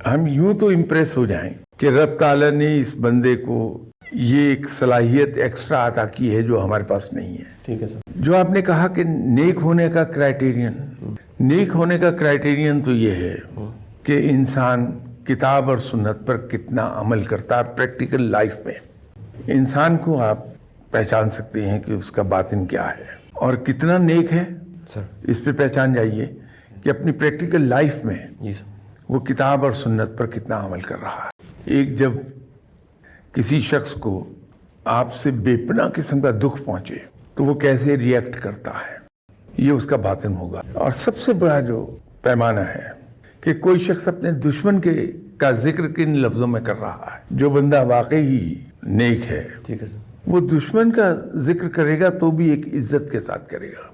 ہم یوں تو امپریس ہو جائیں کہ رب تعالیٰ نے اس بندے کو یہ ایک صلاحیت ایکسٹرا عطا کی ہے جو ہمارے پاس نہیں ہے. ٹھیک ہے سر. جو آپ نے کہا کہ نیک ہونے کا کرائیٹیرین تو یہ ہے کہ انسان کتاب اور سنت پر کتنا عمل کرتا ہے. پریکٹیکل لائف میں انسان کو آپ پہچان سکتے ہیں کہ اس کا باطن کیا ہے اور کتنا نیک ہے سر. اس پہ پہچان جائیے کہ اپنی پریکٹیکل لائف میں جی سر. وہ کتاب اور سنت پر کتنا عمل کر رہا ہے. ایک جب کسی شخص کو آپ سے بے پناہ قسم کا دکھ پہنچے تو وہ کیسے ری ایکٹ کرتا ہے، یہ اس کا باطن ہوگا. اور سب سے بڑا جو پیمانہ ہے کہ کوئی شخص اپنے دشمن کا ذکر کن لفظوں میں کر رہا ہے. جو بندہ واقعی نیک ہے ٹھیک ہے سر. وہ دشمن کا ذکر کرے گا تو بھی ایک عزت کے ساتھ کرے گا.